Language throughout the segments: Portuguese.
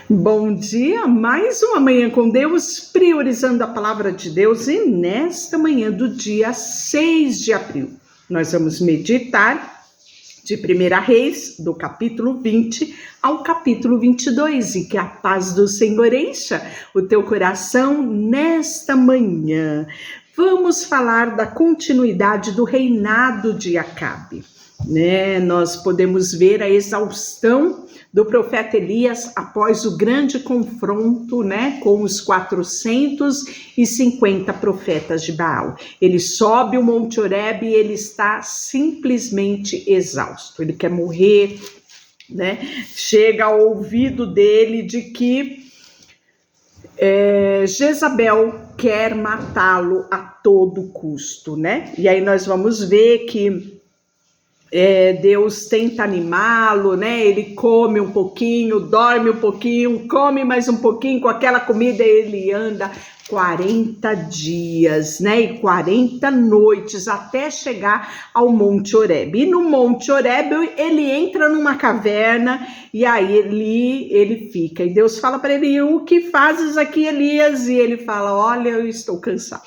Bom dia, mais uma manhã com Deus, priorizando a palavra de Deus, e nesta manhã do dia 6 de abril, nós vamos meditar de 1 Reis, do capítulo 20 ao capítulo 22, e que a paz do Senhor encha o teu coração nesta manhã. Vamos falar da continuidade do reinado de Acabe. Nós podemos ver a exaustão do profeta Elias após o grande confronto, com os 450 profetas de Baal. Ele sobe o Monte Horebe e ele está simplesmente exausto. Ele quer morrer, Chega ao ouvido dele de que Jezabel quer matá-lo a todo custo, E aí nós vamos ver que Deus tenta animá-lo, Ele come um pouquinho, dorme um pouquinho, come mais um pouquinho, com aquela comida ele anda 40 dias, e 40 noites até chegar ao Monte Horebe. E no Monte Horebe ele entra numa caverna e aí ele fica. E Deus fala para ele: o que fazes aqui, Elias? E ele fala: olha, eu estou cansado,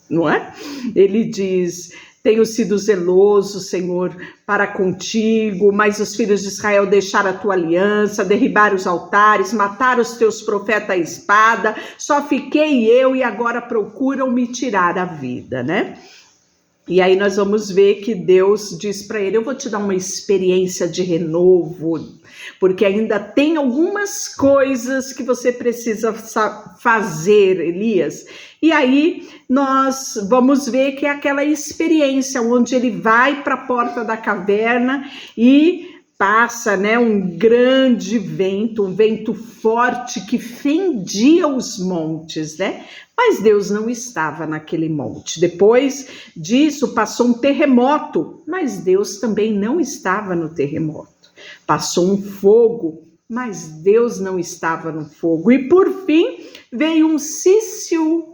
não é? Ele diz: tenho sido zeloso, Senhor, para contigo, mas os filhos de Israel deixaram a tua aliança, derribaram os altares, mataram os teus profetas à espada, só fiquei eu e agora procuram me tirar a vida, E aí nós vamos ver que Deus diz para ele: eu vou te dar uma experiência de renovo, porque ainda tem algumas coisas que você precisa fazer, Elias. E aí nós vamos ver que é aquela experiência onde ele vai para a porta da caverna e passa, um grande vento, um vento forte que fendia os montes, Mas Deus não estava naquele monte. Depois disso passou um terremoto, mas Deus também não estava no terremoto. Passou um fogo, mas Deus não estava no fogo. E por fim veio um cício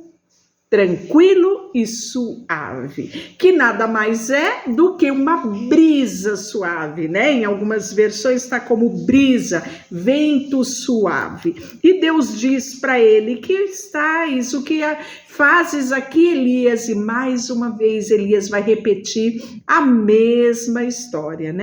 tranquilo e suave, que nada mais é do que uma brisa suave, Em algumas versões está como brisa, vento suave. E Deus diz para ele: que estás, o que fazes aqui, Elias? E mais uma vez Elias vai repetir a mesma história,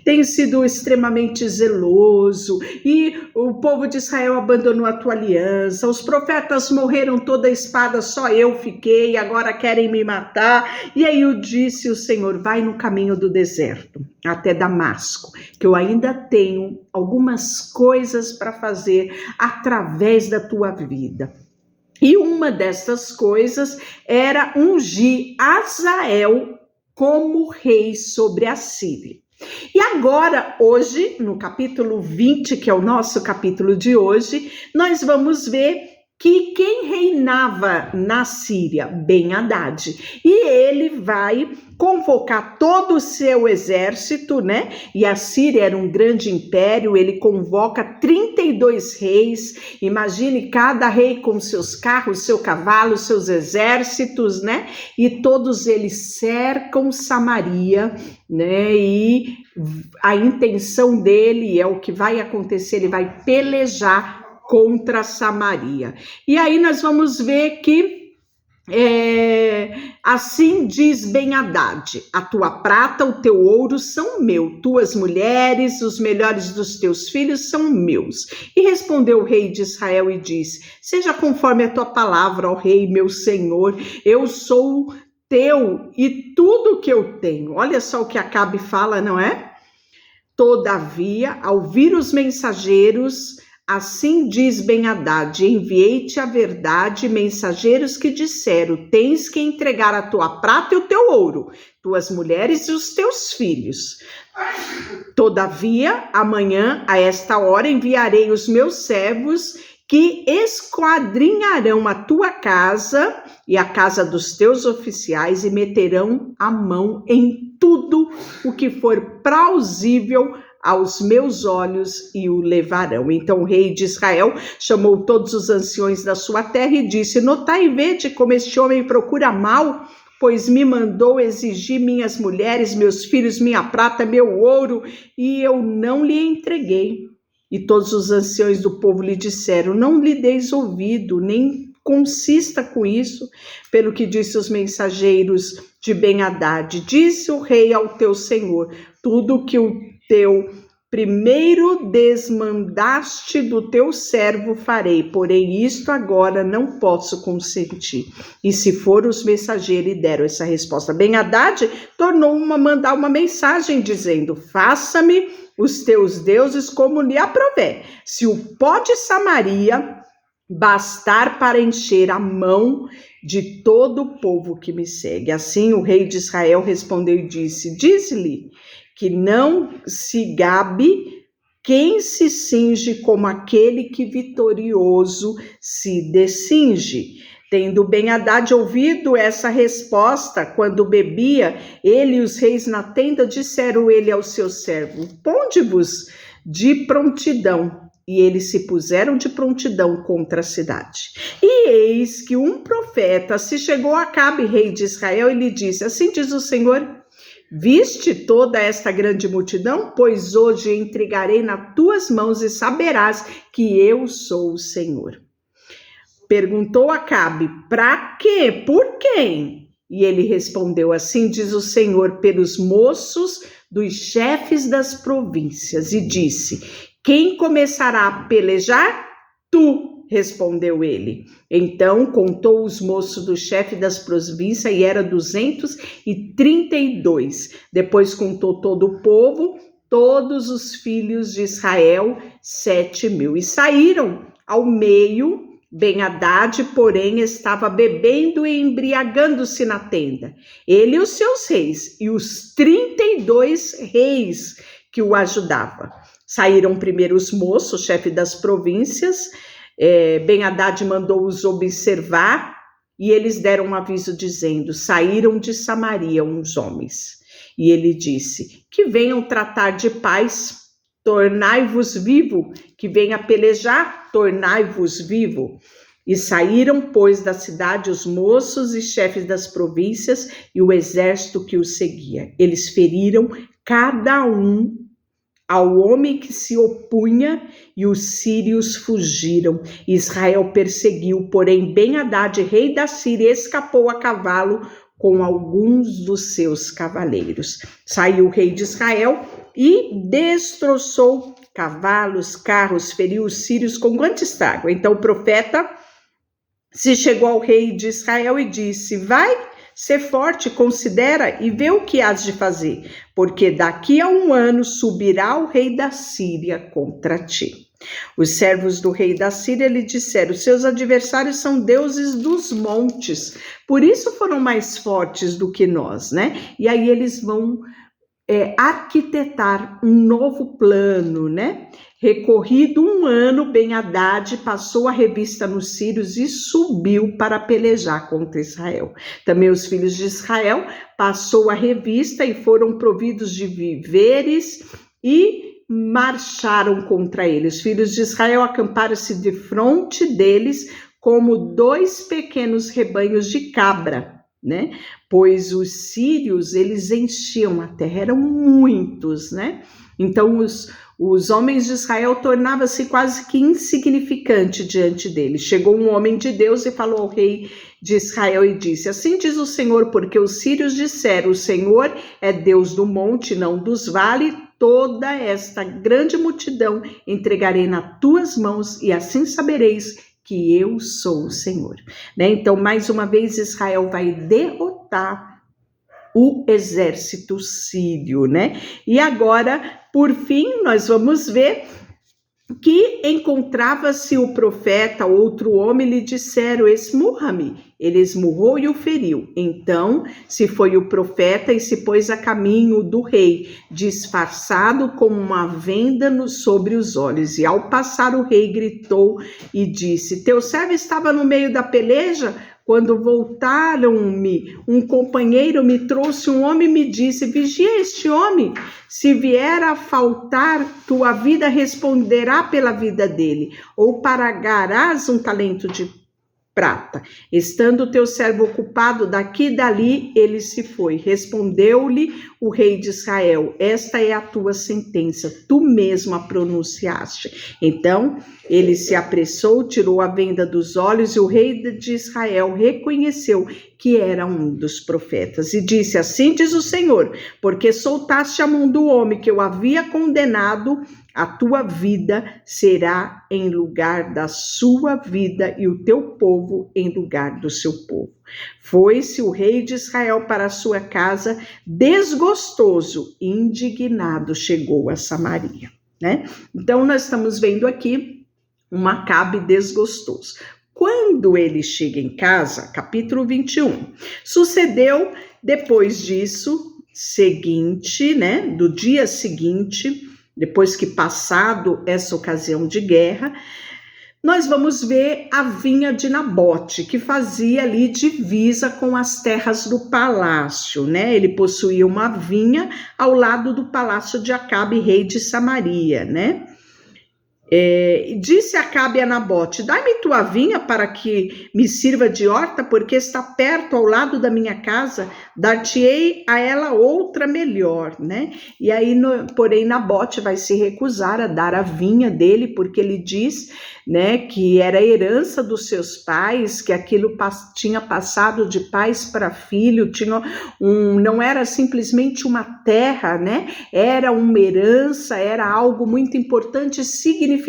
Tem sido extremamente zeloso e o povo de Israel abandonou a tua aliança, os profetas morreram toda a espada, só eu fiquei, agora querem me matar. E aí eu disse: o Senhor, vai no caminho do deserto até Damasco, que eu ainda tenho algumas coisas para fazer através da tua vida. E uma dessas coisas era ungir Azael como rei sobre a Síria. E agora, hoje, no capítulo 20, que é o nosso capítulo de hoje, nós vamos ver que quem reinava na Síria, Ben-Hadad, e ele vai convocar todo o seu exército, E a Síria era um grande império, ele convoca 32 reis, imagine cada rei com seus carros, seu cavalo, seus exércitos, E todos eles cercam Samaria, E a intenção dele é o que vai acontecer, ele vai pelejar contra Samaria. E aí nós vamos ver que assim diz Ben-Hadad: a tua prata, o teu ouro são meu, tuas mulheres, os melhores dos teus filhos são meus. E respondeu o rei de Israel e disse: seja conforme a tua palavra, ó rei, meu senhor, eu sou teu e tudo que eu tenho. Olha só o que Acabe fala, não é? Todavia, ao vir os mensageiros, assim diz Ben-Hadad: enviei-te a verdade, mensageiros que disseram: tens que entregar a tua prata e o teu ouro, tuas mulheres e os teus filhos. Todavia, amanhã, a esta hora, enviarei os meus servos que esquadrinharão a tua casa e a casa dos teus oficiais e meterão a mão em tudo o que for plausível aos meus olhos e o levarão. Então o rei de Israel chamou todos os anciões da sua terra e disse: notai e vede como este homem procura mal, pois me mandou exigir minhas mulheres, meus filhos, minha prata, meu ouro, e eu não lhe entreguei. E todos os anciões do povo lhe disseram: não lhe deis ouvido, nem consista com isso, pelo que disse os mensageiros de Ben-Hadad. Disse o rei ao teu senhor: tudo que o teu primeiro desmandaste do teu servo farei, porém isto agora não posso consentir. E se for os mensageiros e deram essa resposta, Ben-Hadad tornou mandar uma mensagem dizendo: faça-me os teus deuses como lhe aprouver. Se o pó de Samaria bastar para encher a mão de todo o povo que me segue. Assim o rei de Israel respondeu e disse: diz-lhe que não se gabe quem se cinge como aquele que vitorioso se descinge. Tendo Ben-Hadad ouvido essa resposta, quando bebia, ele e os reis na tenda, disseram ele ao seu servo: ponde-vos de prontidão. E eles se puseram de prontidão contra a cidade. E eis que um profeta se chegou a Acabe, rei de Israel, e lhe disse: assim diz o Senhor: viste toda esta grande multidão? Pois hoje entregarei nas tuas mãos e saberás que eu sou o Senhor. Perguntou Acabe: para quê? Por quem? E ele respondeu: assim diz o Senhor, pelos moços dos chefes das províncias. E disse: quem começará a pelejar? Tu, respondeu ele. Então contou os moços do chefe das províncias, e era 232. Depois contou todo o povo, todos os filhos de Israel, 7.000. E saíram ao meio. Ben-Hadad, porém, estava bebendo e embriagando-se na tenda, ele e os seus reis, e os 32 reis que o ajudavam. Saíram primeiro os moços, chefe das províncias. Ben-Hadad mandou-os observar, e eles deram um aviso dizendo: saíram de Samaria uns homens. E ele disse: que venham tratar de paz, tornai-vos vivo, que venha pelejar, tornai-vos vivo. E saíram, pois, da cidade os moços e chefes das províncias e o exército que os seguia. Eles feriram cada um ao homem que se opunha, e os sírios fugiram. Israel perseguiu, porém Ben-Hadad, rei da Síria, escapou a cavalo com alguns dos seus cavaleiros. Saiu o rei de Israel e destroçou cavalos, carros, feriu os sírios com grande estrago. Então o profeta se chegou ao rei de Israel e disse: vai, ser forte, considera e vê o que hás de fazer, porque daqui a 1 ano subirá o rei da Síria contra ti. Os servos do rei da Síria lhe disseram: seus adversários são deuses dos montes, por isso foram mais fortes do que nós, né? E aí eles vão arquitetar um novo plano, né? Recorrido 1 ano, Ben-Hadad passou a revista nos sírios e subiu para pelejar contra Israel. Também os filhos de Israel passou a revista e foram providos de víveres e marcharam contra ele. Os filhos de Israel acamparam-se de frente deles como 2 pequenos rebanhos de cabra, né? Pois os sírios, eles enchiam a terra, eram muitos, né? Então os homens de Israel tornavam-se quase que insignificante diante dele. Chegou um homem de Deus e falou ao rei de Israel e disse: assim diz o Senhor, porque os sírios disseram: o Senhor é Deus do monte, não dos vales. Toda esta grande multidão entregarei nas tuas mãos, e assim sabereis que eu sou o Senhor. Né? Então, mais uma vez, Israel vai derrotar o exército sírio, né? E agora, por fim, nós vamos ver que encontrava-se o profeta, outro homem, lhe disseram: esmurra-me. Ele esmurrou e o feriu. Então se foi o profeta e se pôs a caminho do rei, disfarçado com uma venda sobre os olhos. E ao passar o rei gritou e disse: teu servo estava no meio da peleja? Quando voltaram-me, um companheiro me trouxe um homem e me disse: vigia este homem, se vier a faltar, tua vida responderá pela vida dele, ou pagarás um talento de prata. Estando o teu servo ocupado daqui e dali, ele se foi. Respondeu-lhe o rei de Israel: esta é a tua sentença, tu mesmo a pronunciaste. Então ele se apressou, tirou a venda dos olhos, e o rei de Israel reconheceu que era um dos profetas, e disse: assim diz o Senhor, porque soltaste a mão do homem que eu havia condenado, a tua vida será em lugar da sua vida, e o teu povo em lugar do seu povo. Foi-se o rei de Israel para a sua casa, desgostoso e indignado chegou a Samaria, né? Então nós estamos vendo aqui um Acabe desgostoso. Quando ele chega em casa, capítulo 21, sucedeu depois disso, seguinte, né, do dia seguinte, depois que passado essa ocasião de guerra, nós vamos ver a vinha de Nabote, que fazia ali divisa com as terras do palácio, né? Ele possuía uma vinha ao lado do palácio de Acabe, rei de Samaria, né? Disse Acabe a Nabote: dai-me tua vinha para que me sirva de horta, porque está perto ao lado da minha casa, dar-te-ei a ela outra melhor, né? E aí, porém, Nabote vai se recusar a dar a vinha dele, porque ele diz, né, que era herança dos seus pais, que aquilo tinha passado de pais para filho, não era simplesmente uma terra, né? Era uma herança, era algo muito importante e significativo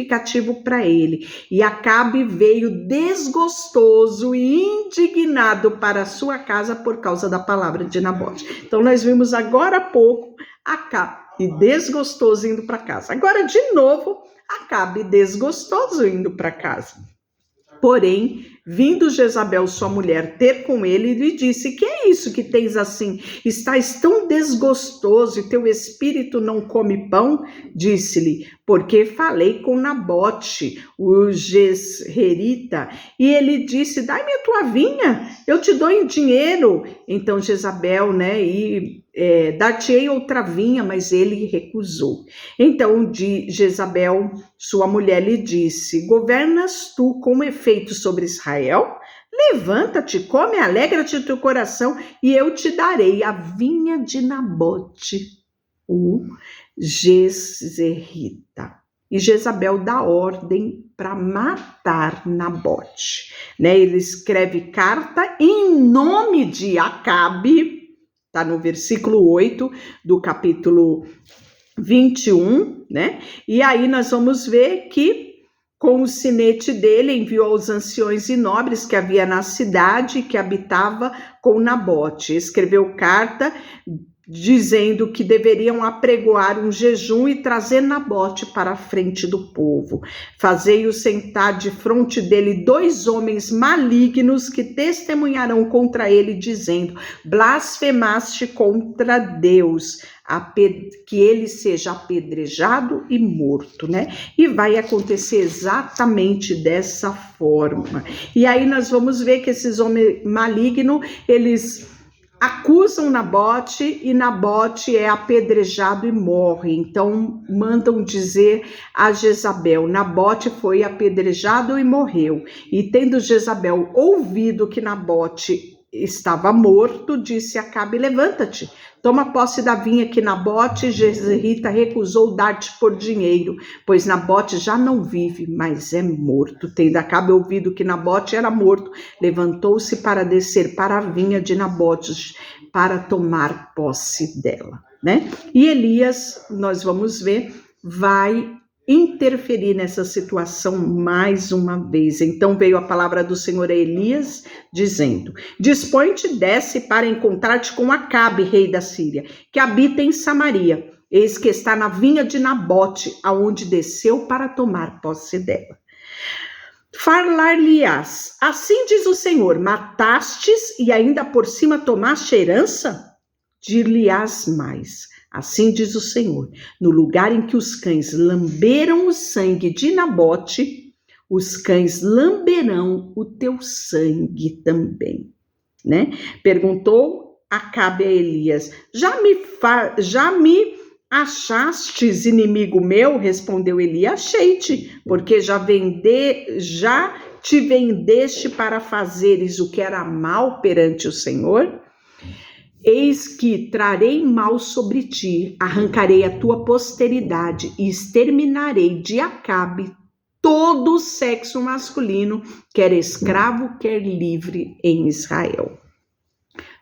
para ele. E Acabe veio desgostoso e indignado para a sua casa por causa da palavra de Nabote. Então nós vimos agora há pouco Acabe desgostoso indo para casa. Agora de novo Acabe desgostoso indo para casa. Porém, vindo Jezabel, sua mulher, ter com ele, lhe disse: que é isso que tens assim? Estás tão desgostoso e teu espírito não come pão? Disse-lhe: porque falei com Nabote, o Jezreelita, e ele disse: dai-me a tua vinha, eu te dou em dinheiro. Então Jezabel, né, dar-te-ei outra vinha, mas ele recusou. Então Jezabel, sua mulher, lhe disse: governas tu com efeito sobre Israel? Levanta-te, come, alegra-te o teu coração, e eu te darei a vinha de Nabote, o Jezreelita. E Jezabel dá ordem para matar Nabote, né? Ele escreve carta em nome de Acabe, está no versículo 8 do capítulo 21, né? E aí nós vamos ver que com o sinete dele enviou aos anciões e nobres que havia na cidade, que habitava com Nabote. Escreveu carta dizendo que deveriam apregoar um jejum e trazer Nabote para a frente do povo. Fazei-o sentar de fronte dele 2 homens malignos que testemunharão contra ele, dizendo: blasfemaste contra Deus, que ele seja apedrejado e morto, né? E vai acontecer exatamente dessa forma. E aí nós vamos ver que esses homens malignos, eles acusam Nabote, e Nabote é apedrejado e morre. Então mandam dizer a Jezabel: Nabote foi apedrejado e morreu. E tendo Jezabel ouvido que Nabote estava morto, disse a Acabe: levanta-te, toma posse da vinha que Nabote, Jezreelita, recusou dar-te por dinheiro, pois Nabote já não vive, mas é morto. Tendo Acabe ouvido que Nabote era morto, levantou-se para descer para a vinha de Nabote, para tomar posse dela, né? E Elias, nós vamos ver, vai interferir nessa situação mais uma vez. Então veio a palavra do Senhor a Elias, dizendo: dispõe-te, desce para encontrar-te com Acabe, rei da Síria, que habita em Samaria. Eis que está na vinha de Nabote, aonde desceu para tomar posse dela. Falar-lhe-ás: assim diz o Senhor, matastes e ainda por cima tomaste herança? Dir-lhe-ás mais: assim diz o Senhor, no lugar em que os cães lamberam o sangue de Nabote, os cães lamberão o teu sangue também, né? Perguntou Acabe a Elias: já me achastes inimigo meu? Respondeu Elias: achei-te, porque já te vendeste para fazeres o que era mal perante o Senhor? Eis que trarei mal sobre ti, arrancarei a tua posteridade e exterminarei de Acabe todo o sexo masculino, quer escravo, quer livre em Israel.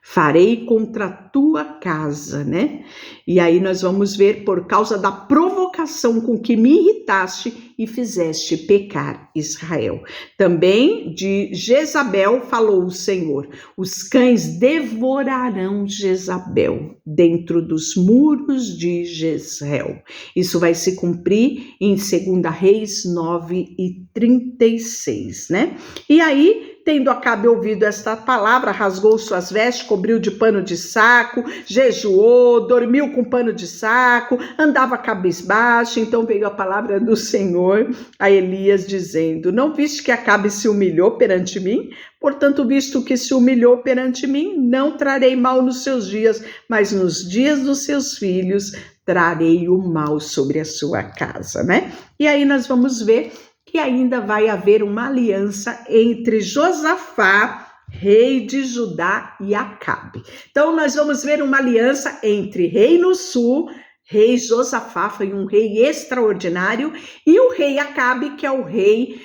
Farei contra a tua casa, né? E aí nós vamos ver, por causa da provocação com que me irritaste e fizeste pecar Israel. Também de Jezabel falou o Senhor: os cães devorarão Jezabel dentro dos muros de Jezreel. Isso vai se cumprir em 2 Reis 9:36, né? E aí, tendo Acabe ouvido esta palavra, rasgou suas vestes, cobriu de pano de saco, jejuou, dormiu com pano de saco, andava cabisbaixo. Então veio a palavra do Senhor a Elias dizendo: não viste que Acabe se humilhou perante mim? Portanto, visto que se humilhou perante mim, não trarei mal nos seus dias, mas nos dias dos seus filhos trarei o mal sobre a sua casa, né? E aí nós vamos ver que ainda vai haver uma aliança entre Josafá, rei de Judá, e Acabe. Então nós vamos ver uma aliança entre rei no sul, rei Josafá, foi um rei extraordinário, e o rei Acabe, que é o rei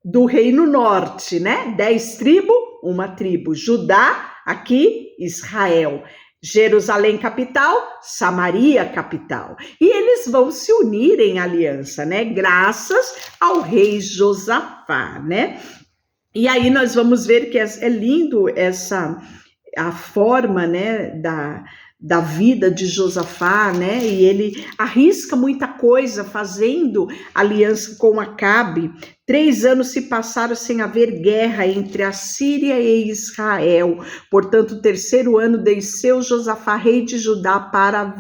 do reino norte, né? 10 tribos, uma tribo. Judá, aqui Israel. Jerusalém capital, Samaria capital. E eles vão se unir em aliança, né? Graças ao rei Josafá, né? E aí nós vamos ver que é lindo a forma, né, da vida de Josafá, né? E ele arrisca muita coisa fazendo aliança com Acabe. 3 anos se passaram sem haver guerra entre a Síria e Israel. Portanto, o 3º ano desceu Josafá, rei de Judá, para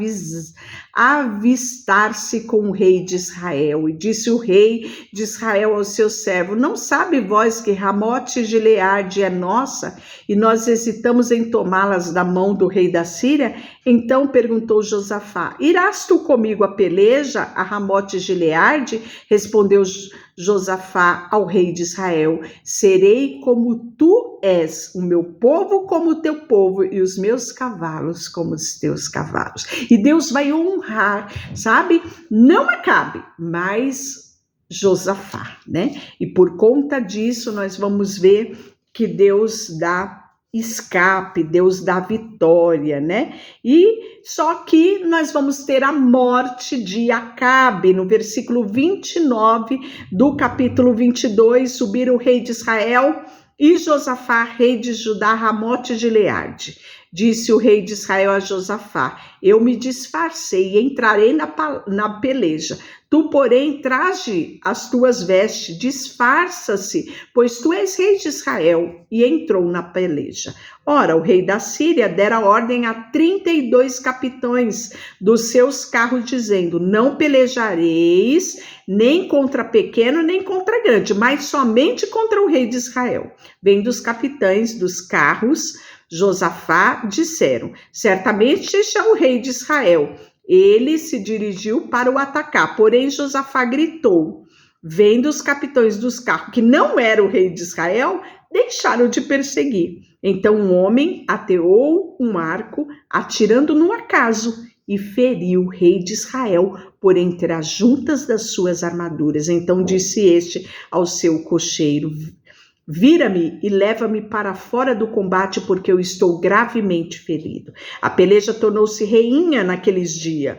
avistar-se com o rei de Israel. E disse o rei de Israel ao seu servo: não sabe vós que Ramote Gileade é nossa, e nós hesitamos em tomá-las da mão do rei da Síria? Então perguntou Josafá: irás tu comigo a peleja a Ramote Gileade? Respondeu Josafá ao rei de Israel: serei como tu és, o meu povo como o teu povo, e os meus cavalos como os teus cavalos. E Deus vai honrar, sabe? Não Acabe, mas Josafá, né? E por conta disso nós vamos ver que Deus dá escape, Deus dá vitória, né? E só que nós vamos ter a morte de Acabe, no versículo 29 do capítulo 22, subir o rei de Israel e Josafá, rei de Judá, Ramote Gileade. Disse o rei de Israel a Josafá: eu me disfarcei e entrarei na peleja. Tu, porém, traze as tuas vestes, disfarça-se, pois tu és rei de Israel. E entrou na peleja. Ora, o rei da Síria dera ordem a 32 capitães dos seus carros, dizendo: não pelejareis nem contra pequeno, nem contra grande, mas somente contra o rei de Israel. Vendo os capitães dos carros Josafá, disseram: certamente este é o rei de Israel. Ele se dirigiu para o atacar, porém Josafá gritou. Vendo os capitães dos carros que não era o rei de Israel, deixaram de perseguir. Então um homem ateou um arco, atirando no acaso, e feriu o rei de Israel por entre as juntas das suas armaduras. Então disse este ao seu cocheiro: vira-me e leva-me para fora do combate, porque eu estou gravemente ferido. A peleja tornou-se reinha naqueles dias.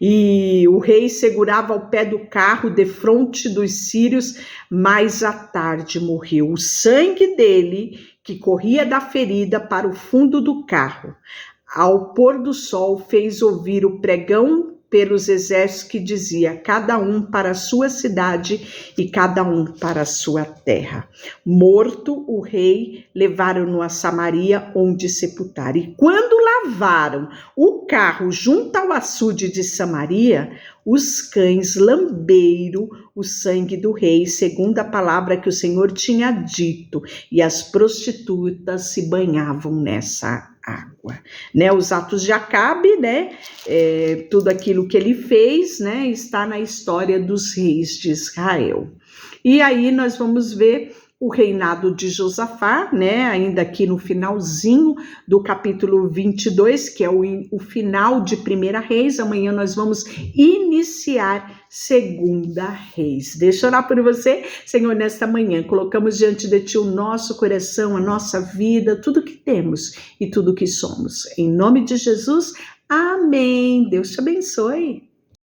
E o rei segurava ao pé do carro defronte dos sírios, mas à tarde morreu. O sangue dele, que corria da ferida para o fundo do carro, ao pôr do sol, fez ouvir o pregão pelos exércitos que dizia: cada um para a sua cidade e cada um para a sua terra. Morto o rei, levaram-no a Samaria, onde sepultaram. E quando lavaram o carro junto ao açude de Samaria, os cães lamberam o sangue do rei, segundo a palavra que o Senhor tinha dito, e as prostitutas se banhavam nessa água, né? Os atos de Acabe, né? Tudo aquilo que ele fez, né? Está na história dos reis de Israel. E aí nós vamos ver o reinado de Josafá, né? Ainda aqui no finalzinho do capítulo 22, que é o final de 1 Reis. Amanhã nós vamos iniciar 2 Reis. Deixa eu orar por você, Senhor, nesta manhã. Colocamos diante de Ti o nosso coração, a nossa vida, tudo que temos e tudo que somos. Em nome de Jesus, amém. Deus te abençoe.